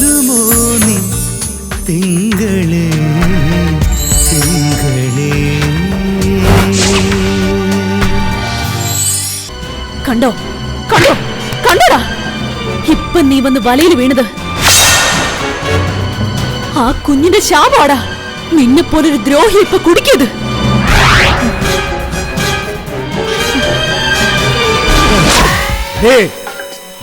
വരുമോ നീ തിങ്കളേ തിങ്കളേ. കണ്ടോ കണ്ടോ കണ്ടോടാ, ഇപ്പൊ നീ വന്ന് വലയിൽ വീണത് ആ കുഞ്ഞിന്റെ ശാപാടാ. നിന്നെ പോലൊരു ദ്രോഹി ഇപ്പൊ കുടിക്കത്.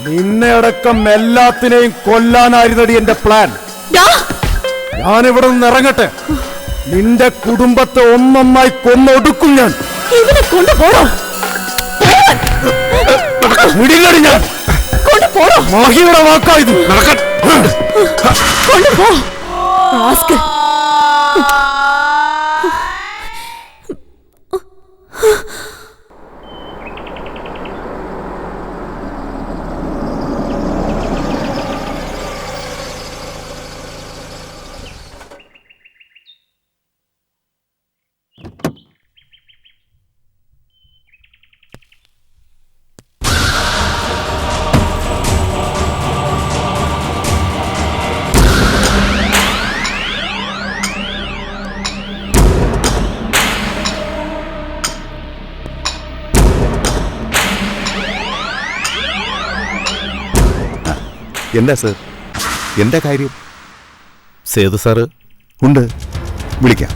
നിന്നെ അടക്കം എല്ലാത്തിനെയും കൊല്ലാനായിരുന്നടി എന്റെ പ്ലാൻ. ഞാനിവിടെ നിന്ന് ഇറങ്ങട്ടെ, നിന്റെ കുടുംബത്തെ ഒന്നൊന്നായി കൊന്നൊടുക്കും ഞാൻ. ഇവനെ കൊണ്ടുപോടോ, വിടില്ലടി ഞാൻ. കൊണ്ടുപോടോ, മാഹിയുടെ വാക്കായത്. കൊണ്ടുപോ. ആസ്ക് എന്താ സർ, എന്താ കാര്യം? സേതു സാറ് ഉണ്ട്, വിളിക്കാം.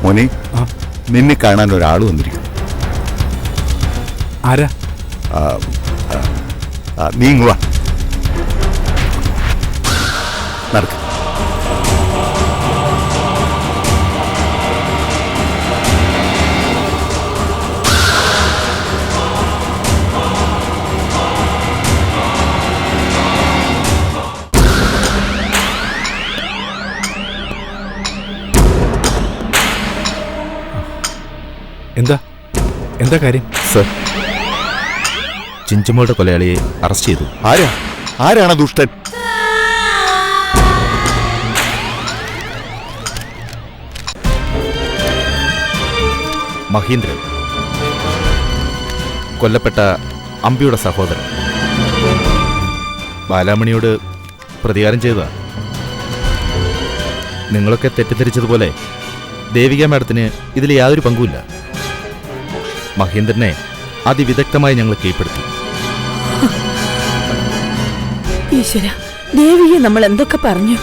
മോനെ, നിന്നെ കാണാൻ ഒരാൾ വന്നിരിക്കുന്നു. ആരാ? നീ ഇങ്ങ് വാ, നടക്ക്. എന്താ എന്താ കാര്യം? സർ, ചിഞ്ചുമോളുടെ കൊലയാളിയെ അറസ്റ്റ് ചെയ്തു. ആരാണ് ദുഷ്ടൻ? മഹീന്ദ്രൻ, കൊല്ലപ്പെട്ട അമ്പിയുടെ സഹോദരൻ. ബാലാമണിയോട് പ്രതികാരം ചെയ്തതാ. നിങ്ങളൊക്കെ തെറ്റിദ്ധരിച്ചതുപോലെ ദേവിക മാഡത്തിന് ഇതിൽ യാതൊരു പങ്കുമില്ല. മഹീന്ദ്രനെ അതിവിദഗ്ധമായി ഞങ്ങൾ കീഴ്പ്പെടുത്തി. ഈശ്വര, ദേവിയെ നമ്മൾ എന്തൊക്കെ പറഞ്ഞു.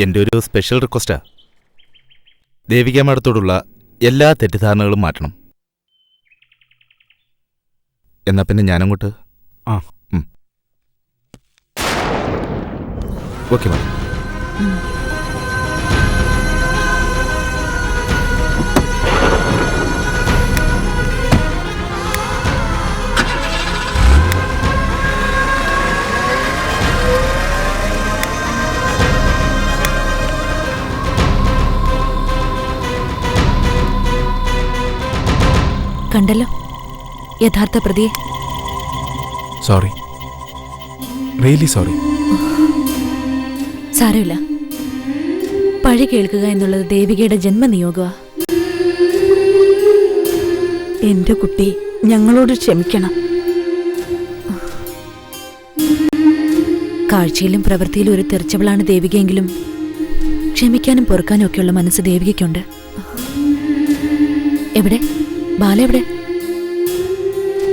എൻ്റെ ഒരു സ്പെഷ്യൽ റിക്വസ്റ്റാ, ദേവിക മാഡത്തോടുള്ള എല്ലാ തെറ്റിദ്ധാരണകളും മാറ്റണം. എന്നാ പിന്നെ ഞാനങ്ങോട്ട്. Okay madam. കണ്ടല്ലോ യഥാർത്ഥ പ്രതിയെ. Sorry, really sorry. സാരമില്ല, പഴി കേൾക്കുക എന്നുള്ളത് ദേവികയുടെ ജന്മനിയോഗമാണ്. എന്റെ കുട്ടി ഞങ്ങളോട് ക്ഷമിക്കണം. കാഴ്ചയിലും പ്രവൃത്തിയിലും ഒരു തെറിച്ചവളാണ് ദേവികയെങ്കിലും ക്ഷമിക്കാനും പൊറുക്കാനും ഒക്കെയുള്ള മനസ്സ് ദേവികയ്ക്കുണ്ട്. എവിടെ ബാല? എവിടെ?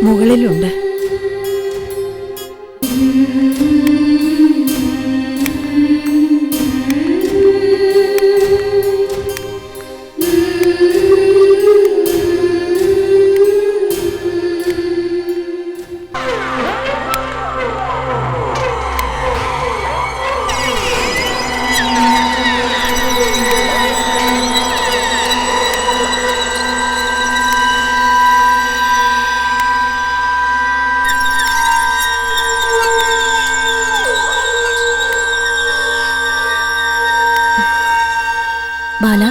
മുകളിലുണ്ട്. ബാല,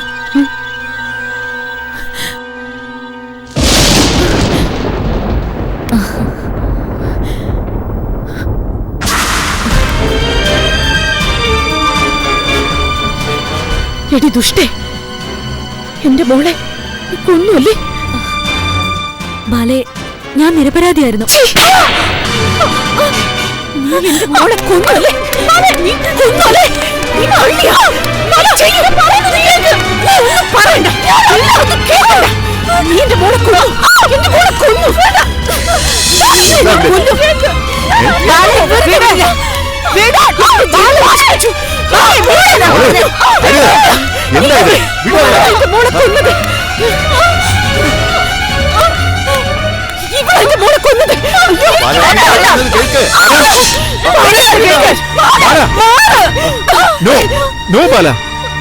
എടി ദുഷ്ടേ, എന്റെ മോളെ കൊന്നുവല്ലേ? ബാലെ, ഞാൻ നിരപരാധിയായിരുന്നു. നീ എന്റെ മോളെ കൊന്നല്ലേ? നീ കൊന്നല്ലേ? നീ അള്ളിയാ? പറയണ്ട, നീ എന്റെ മോളെ കൊന്നു. എന്റെ മോളെ കൊന്നു.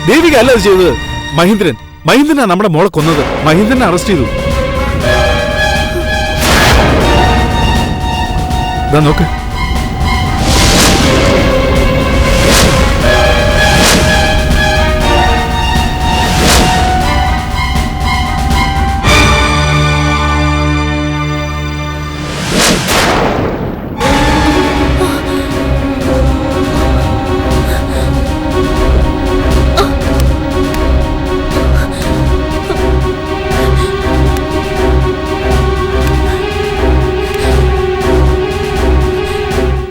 ദേവിക അല്ല അത് ചെയ്തത്. മഹീന്ദ്രനാ നമ്മുടെ മോളെ കൊന്നത്. മഹീന്ദ്രനെ അറസ്റ്റ് ചെയ്തു. നോക്ക്.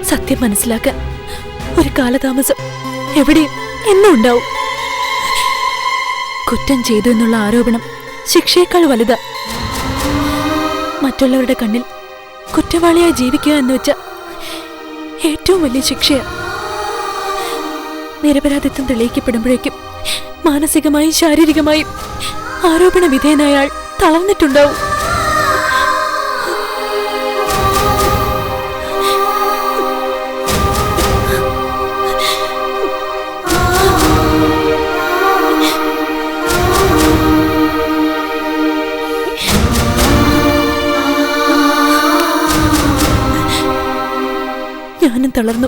സത്യം മനസ്സിലാക്കാൻ ഒരു കാലതാമസം എവിടെയും എന്നും ഉണ്ടാവും. കുറ്റം ചെയ്തു എന്നുള്ള ആരോപണം ശിക്ഷയേക്കാൾ വലുതാ. മറ്റുള്ളവരുടെ കണ്ണിൽ കുറ്റവാളിയായി ജീവിക്കുക എന്ന് വെച്ച ഏറ്റവും വലിയ ശിക്ഷയാ. നിരപരാധിത്വം തെളിയിക്കപ്പെടുമ്പോഴേക്കും മാനസികമായും ശാരീരികമായും ആരോപണ വിധേയനായ ആൾ തളർന്നിട്ടുണ്ടാവും. ഞാനും തളർന്നു.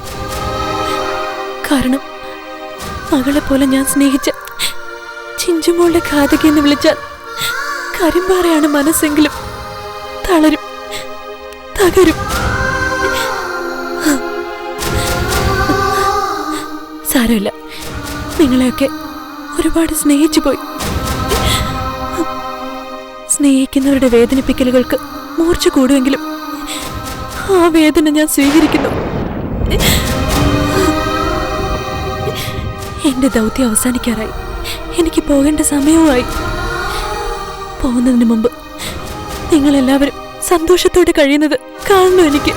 കാരണം മകളെ പോലെ ഞാൻ സ്നേഹിച്ച ചിഞ്ചുമോളുടെ ഘാതകി എന്ന് വിളിച്ചാൽ കരിമ്പാറയാണ് മനസ്സെങ്കിലും തളരും, തകരും. സാരമില്ല, നിങ്ങളെയൊക്കെ ഒരുപാട് സ്നേഹിച്ചു പോയി. സ്നേഹിക്കുന്നവരുടെ വേദനിപ്പിക്കലുകൾക്ക് മൂർച്ച കൂടുമെങ്കിലും ആ വേദന ഞാൻ സ്വീകരിക്കുന്നു. എന്റെ ദൗത്യം അവസാനിക്കാറായി. എനിക്ക് പോകേണ്ട സമയവുമായി. പോകുന്നതിന് മുമ്പ് നിങ്ങളെല്ലാവരും സന്തോഷത്തോടെ കഴിയുന്നത് കാണണം. എനിക്ക്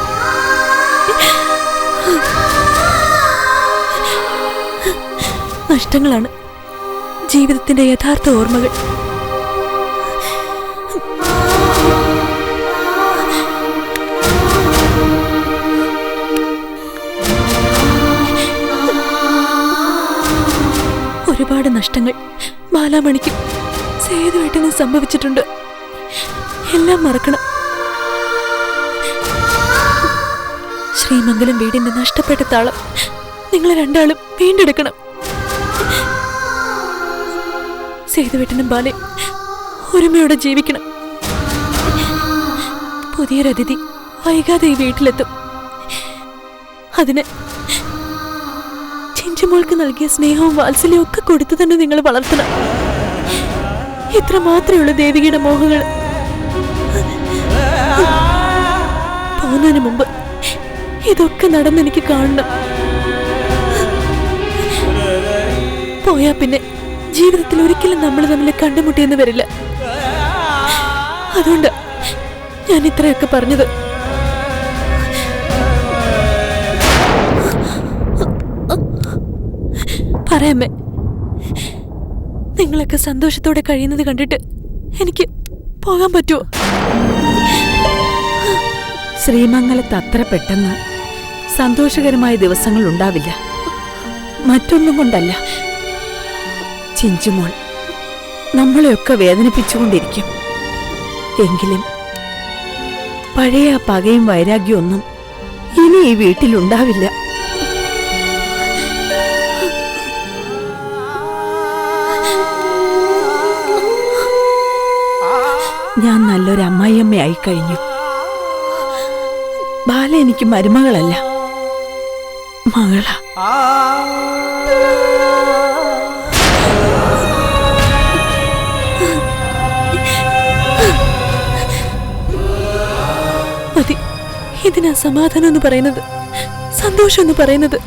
നഷ്ടങ്ങളാണ് ജീവിതത്തിന്റെ യഥാർത്ഥ ഓർമ്മകൾ. ഒരുപാട് നഷ്ടങ്ങൾ ബാലാമണിക്കും സേതുവേട്ടനും സംഭവിച്ചിട്ടുണ്ട്. എല്ലാം മറക്കണം. ശ്രീമംഗലം വീടിന്റെ നഷ്ടപ്പെട്ട താളം നിങ്ങൾ രണ്ടാളും വീണ്ടെടുക്കണം. സേതുവേട്ടനും ബാലയും ഒരുമയോടെ ജീവിക്കണം. പുതിയൊരതിഥി വൈകാതെ ഈ വീട്ടിലെത്തും. അതിന് ചിഞ്ചുമോൾക്ക് നൽകിയ സ്നേഹവും വാത്സല്യവും ഒക്കെ കൊടുത്തു തന്നെ നിങ്ങൾ വളർത്തണം. ഇത്ര മാത്രമേ ദേവികയുടെ മോഹങ്ങൾ. പോകുന്നതിന് മുമ്പ് ഇതൊക്കെ നടന്നെനിക്ക് കാണണം. പോയാ പിന്നെ ജീവിതത്തിൽ ഒരിക്കലും നമ്മൾ തമ്മിൽ കണ്ടുമുട്ടിയെന്ന് വരില്ല. അതുകൊണ്ട് ഞാൻ ഇത്രയൊക്കെ പറഞ്ഞത്. പറയാമേ, നിങ്ങളൊക്കെ സന്തോഷത്തോടെ കഴിയുന്നത് കണ്ടിട്ട് എനിക്ക് പോകാൻ പറ്റുമോ? ശ്രീമംഗലത്ത് അത്ര പെട്ടെന്ന് സന്തോഷകരമായ ദിവസങ്ങൾ ഉണ്ടാവില്ല. മറ്റൊന്നും കൊണ്ടല്ല, ചിഞ്ചുമോൾ നമ്മളെയൊക്കെ വേദനിപ്പിച്ചുകൊണ്ടിരിക്കും. എങ്കിലും പഴയ ആ പകയും വൈരാഗ്യവും ഒന്നും ഇനി ഈ വീട്ടിലുണ്ടാവില്ല. ഞാൻ നല്ലൊരു അമ്മായിയമ്മയായി കഴിഞ്ഞു. ബാല എനിക്ക് മരുമകളല്ല, മകളാ. മതി, ഇതിനാ സമാധാനം എന്ന് പറയുന്നത്, സന്തോഷം എന്ന് പറയുന്നത്.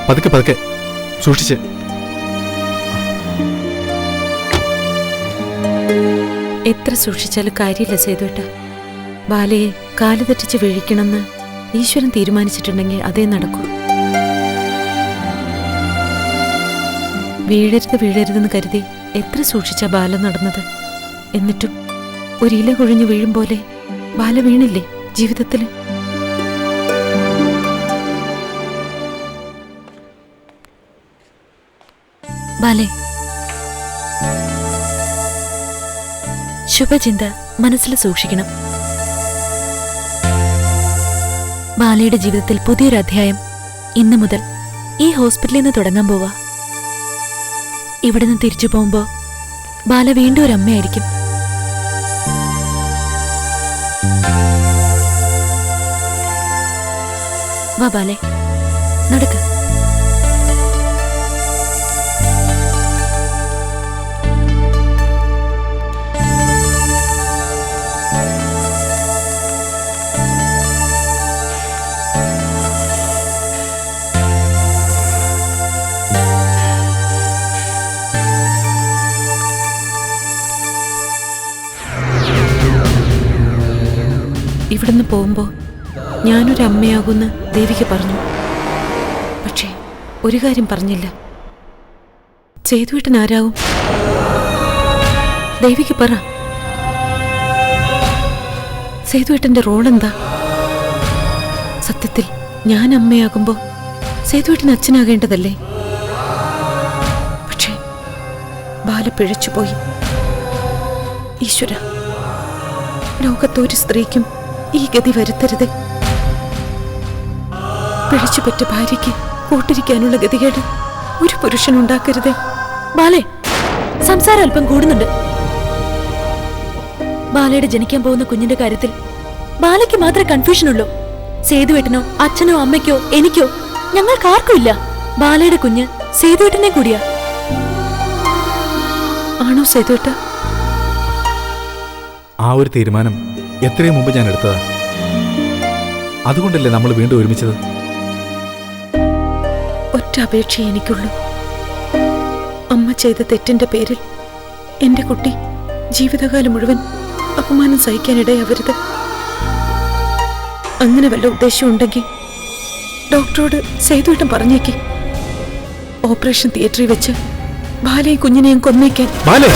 പതുക്കെ പതുക്കെ സൂക്ഷിച്ച്. എത്ര സൂക്ഷിച്ചാലും കാര്യമില്ല സേതുവേട്ട. ബാലയെ കാല് തെറ്റിച്ച് വീഴിക്കണമെന്ന് ഈശ്വരൻ തീരുമാനിച്ചിട്ടുണ്ടെങ്കിൽ അതേ നടക്കൂ. വീഴരുതെന്ന് കരുതി എത്ര സൂക്ഷിച്ചാ ബാല നടന്നത്. എന്നിട്ടും ഒരില കൊഴിഞ്ഞു വീഴും പോലെ ബാല വീണില്ലേ ജീവിതത്തില്. ബാലേ, ശുഭചിന്ത മനസ്സിൽ സൂക്ഷിക്കണം. ബാലയുടെ ജീവിതത്തിൽ പുതിയൊരു അധ്യായം ഇന്നു മുതൽ ഈ ഹോസ്പിറ്റലിൽ നിന്ന് തുടങ്ങാൻ പോവാ. ഇവിടെ നിന്ന് തിരിച്ചു പോകുമ്പോ ബാല വീണ്ടും ഒരു അമ്മയായിരിക്കും. വാ ബാലേ, നടക്ക. ഇവിടുന്ന് പോകുമ്പോ ഞാനൊരു അമ്മയാകുമെന്ന് ദേവിക്ക് പറഞ്ഞു. പക്ഷേ ഒരു കാര്യം പറഞ്ഞില്ല. സേതുവേട്ടൻ ആരാവും? ദേവിക്ക് പറ, സേതുവേട്ടന്റെ റോൾ എന്താ? സത്യത്തിൽ ഞാൻ അമ്മയാകുമ്പോ സേതുവേട്ടൻ അച്ഛനാകേണ്ടതല്ലേ? പക്ഷേ ബാല പിഴച്ചുപോയി. ഈശ്വര, ലോകത്തൊരു സ്ത്രീക്കും ഈ ഗതി വരുത്തരുതേ. പിഴച്ചുപെറ്റ ഭാര്യയ്ക്ക് കൂട്ടിരിക്കാനുള്ള ഗതികേട് ഒരു പുരുഷനുണ്ടാക്കരുതേ. ബാലേ, സംസാരം അല്പം കൂടുന്നുണ്ട്. ബാലയുടെ ജനിക്കാൻ പോകുന്ന കുഞ്ഞിന്റെ കാര്യത്തിൽ ബാലയ്ക്ക് മാത്രമേ കൺഫ്യൂഷൻ ഉള്ളൂ. സേതുവേട്ടനോ അച്ഛനോ അമ്മയ്ക്കോ എനിക്കോ ഞങ്ങൾക്കാർക്കും ഇല്ല. ബാലയുടെ കുഞ്ഞ് സേതുവേട്ടനെ കൂടിയാ. ആണോ സേതുവേട്ട? ആ ഒരു തീരുമാനം എത്രയും മുമ്പ് ഞാൻ എടുത്തതാ. അതുകൊണ്ടല്ലേ നമ്മൾ വീണ്ടും ഒരുമിച്ചത്. ഒറ്റ അപേക്ഷ എനിക്കുള്ളൂ. ചെയ്ത തെറ്റിന്റെ പേരിൽ എന്റെ കുട്ടി ജീവിതകാലം മുഴുവൻ അപമാനം സഹിക്കാനിടയാവരുത്. അങ്ങനെ വല്ല ഉദ്ദേശം ഉണ്ടെങ്കിൽ ഡോക്ടറോട് സേതുവേട്ടൻ പറഞ്ഞേക്ക്. ഓപ്പറേഷൻ തിയേറ്ററിൽ വെച്ച് ബാലയും കുഞ്ഞിനെയും കൊന്നേക്കാൻ. ബാലേ,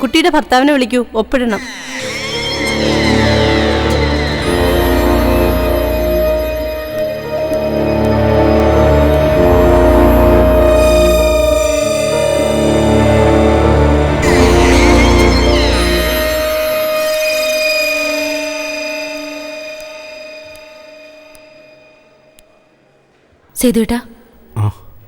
കുട്ടിയുടെ ഭർത്താവിനെ വിളിക്കൂ, ഒപ്പിടണം. സേതുവേട്ടാ,